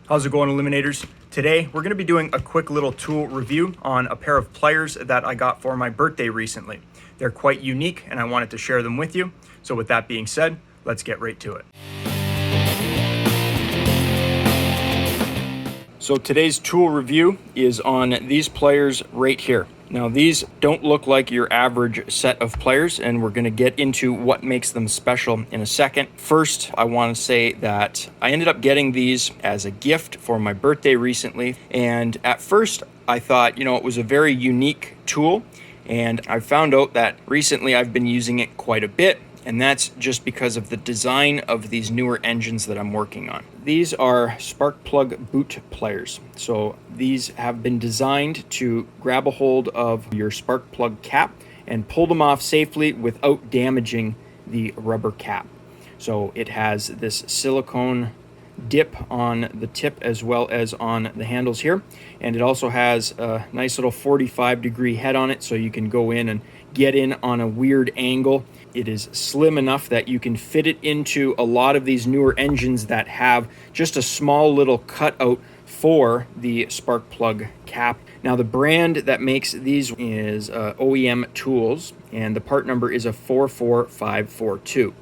How's it going, Eliminators? Today, we're going to be doing a quick little tool review on a pair of pliers that I got for my birthday recently. They're quite unique and I wanted to share them with you. So with that being said, let's get right to it. So today's tool review is on these pliers right here. Now these don't look like your average set of pliers, and we're going to get into what makes them special in a second. First, I want to say that I ended up getting these as a gift for my birthday recently, and at first I thought, it was a very unique tool, and I found out that recently I've been using it quite a bit, and that's just because of the design of these newer engines that I'm working on. These are spark plug boot pliers. So these have been designed to grab a hold of your spark plug cap and pull them off safely without damaging the rubber cap. So it has this silicone dip on the tip as well as on the handles here, and it also has a nice little 45-degree head on it, so you can go in and get in on a weird angle. It is slim enough that you can fit it into a lot of these newer engines that have just a small little cutout for the spark plug cap. Now the brand that makes these is OEM Tools, and the part number is a 44542.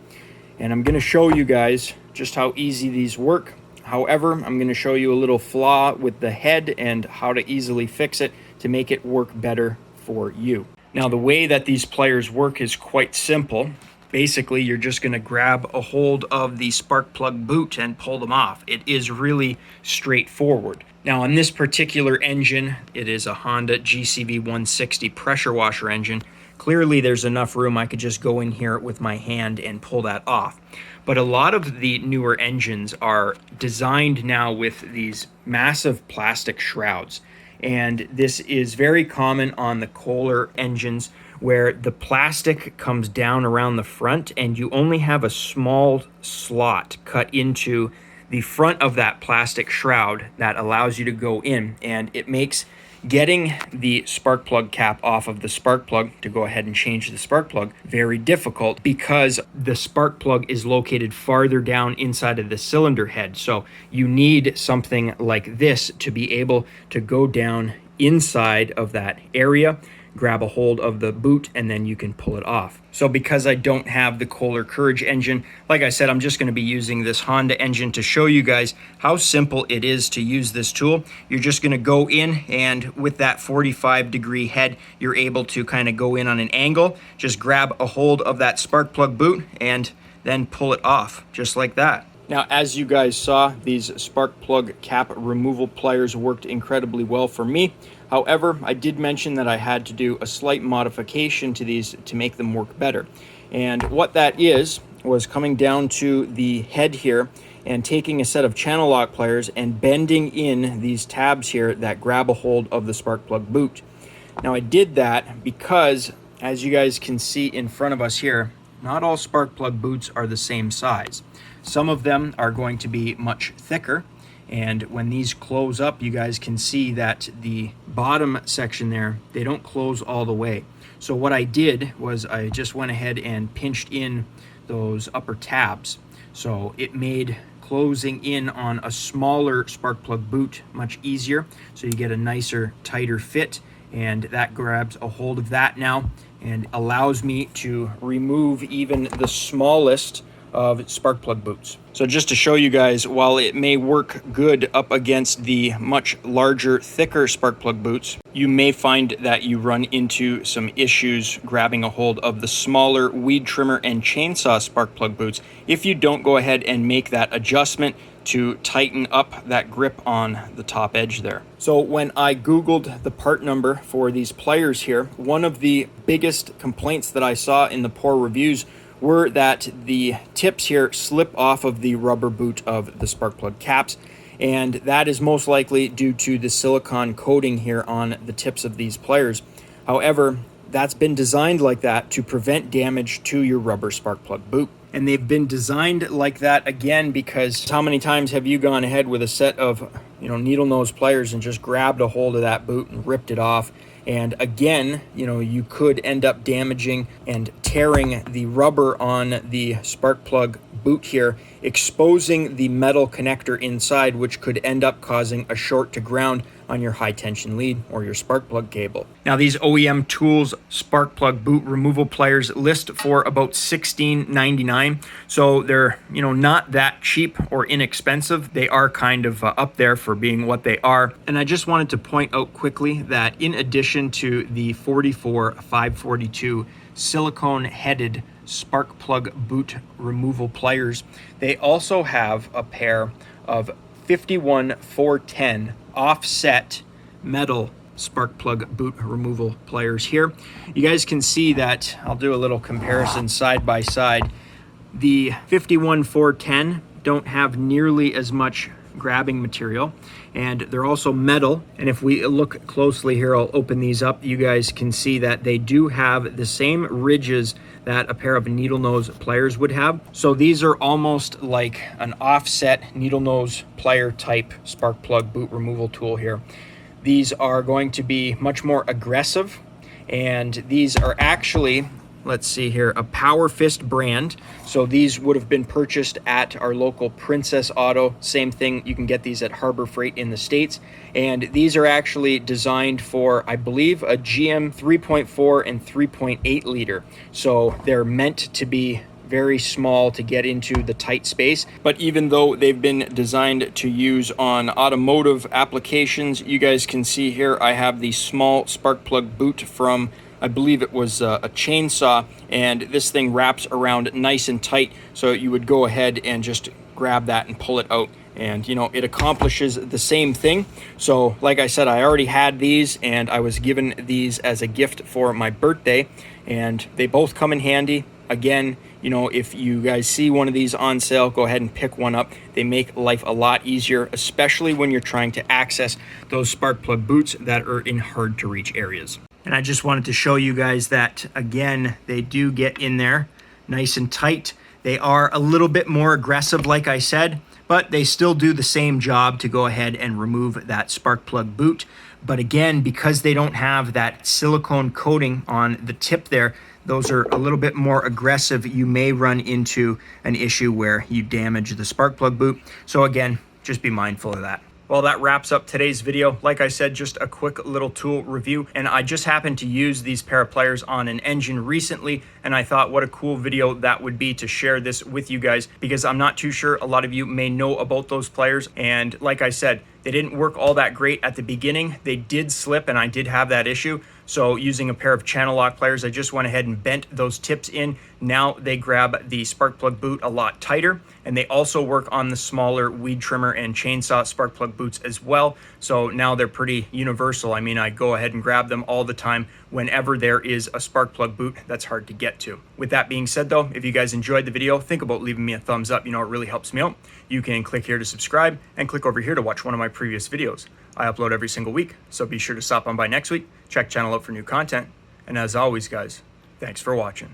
And I'm going to show you guys just how easy these work. However, I'm going to show you a little flaw with the head and how to easily fix it to make it work better for you. Now, the way that these pliers work is quite simple. Basically, you're just going to grab a hold of the spark plug boot and pull them off. It is really straightforward. Now, on this particular engine, it is a Honda GCV 160 pressure washer engine. Clearly, there's enough room I could just go in here with my hand and pull that off. But a lot of the newer engines are designed now with these massive plastic shrouds. And this is very common on the Kohler engines, where the plastic comes down around the front and you only have a small slot cut into the front of that plastic shroud that allows you to go in, and it makes getting the spark plug cap off of the spark plug to go ahead and change the spark plug very difficult, because the spark plug is located farther down inside of the cylinder head. So you need something like this to be able to go down inside of that area, grab a hold of the boot, and then you can pull it off. So because I don't have the Kohler Courage engine, like I said, I'm just going to be using this Honda engine to show you guys how simple it is to use this tool. You're just going to go in, and with that 45-degree head, you're able to kind of go in on an angle, just grab a hold of that spark plug boot, and then pull it off, just like that. Now, as you guys saw, these spark plug cap removal pliers worked incredibly well for me. However, I did mention that I had to do a slight modification to these to make them work better. And what that was coming down to the head here and taking a set of channel lock pliers and bending in these tabs here that grab a hold of the spark plug boot. Now, I did that because, as you guys can see in front of us here, not all spark plug boots are the same size. Some of them are going to be much thicker, and when these close up, you guys can see that the bottom section there, they don't close all the way. So what I did was I just went ahead and pinched in those upper tabs. So it made closing in on a smaller spark plug boot much easier. So you get a nicer, tighter fit, and that grabs a hold of that now and allows me to remove even the smallest of spark plug boots. So just to show you guys, while it may work good up against the much larger, thicker spark plug boots, you may find that you run into some issues grabbing a hold of the smaller weed trimmer and chainsaw spark plug boots if you don't go ahead and make that adjustment to tighten up that grip on the top edge there. So when I Googled the part number for these pliers here, one of the biggest complaints that I saw in the poor reviews were that the tips here slip off of the rubber boot of the spark plug caps, and that is most likely due to the silicone coating here on the tips of these pliers. However, that's been designed like that to prevent damage to your rubber spark plug boot. And they've been designed like that again because how many times have you gone ahead with a set of needle nose pliers and just grabbed a hold of that boot and ripped it off? And again, you could end up damaging and tearing the rubber on the spark plug boot here, exposing the metal connector inside, which could end up causing a short to ground on your high tension lead or your spark plug cable. Now, these OEM Tools spark plug boot removal pliers list for about $16.99, so they're not that cheap or inexpensive. They are kind of up there for being what they are. And I just wanted to point out quickly that in addition to the 44-542 silicone headed spark plug boot removal pliers, they also have a pair of 51-410 offset metal spark plug boot removal pliers here. You guys can see that I'll do a little comparison side by side. The 51-410 don't have nearly as much grabbing material, and they're also metal. And if we look closely here, I'll open these up, you guys can see that they do have the same ridges that a pair of needle nose pliers would have. So these are almost like an offset needle nose plier type spark plug boot removal tool here. These are going to be much more aggressive, and these are actually, let's see here, a Power Fist brand. So these would have been purchased at our local Princess Auto. Same thing, you can get these at Harbor Freight in the States. And these are actually designed for, I believe, a GM 3.4 and 3.8 liter. So they're meant to be very small to get into the tight space. But even though they've been designed to use on automotive applications, you guys can see here I have the small spark plug boot from, I believe it was a chainsaw, and this thing wraps around nice and tight, so you would go ahead and just grab that and pull it out, and it accomplishes the same thing. So like I said, I already had these, and I was given these as a gift for my birthday, and they both come in handy. Again, if you guys see one of these on sale, go ahead and pick one up. They make life a lot easier, especially when you're trying to access those spark plug boots that are in hard to reach areas. And I just wanted to show you guys that, again, they do get in there nice and tight. They are a little bit more aggressive, like I said, but they still do the same job to go ahead and remove that spark plug boot. But again, because they don't have that silicone coating on the tip there, those are a little bit more aggressive. You may run into an issue where you damage the spark plug boot. So again, just be mindful of that. Well, that wraps up today's video. Like I said, just a quick little tool review, and I just happened to use these pair of pliers on an engine recently, and I thought what a cool video that would be to share this with you guys, because I'm not too sure a lot of you may know about those pliers. And like I said, they didn't work all that great at the beginning. They did slip, and I did have that issue. So using a pair of channel lock pliers, I just went ahead and bent those tips in. Now they grab the spark plug boot a lot tighter, and they also work on the smaller weed trimmer and chainsaw spark plug boots as well. So now they're pretty universal. I mean, I go ahead and grab them all the time whenever there is a spark plug boot that's hard to get to. With that being said though, if you guys enjoyed the video, think about leaving me a thumbs up. It really helps me out. You can click here to subscribe and click over here to watch one of my previous videos. I upload every single week, so be sure to stop on by next week, check channel out for new content. And as always, guys, thanks for watching.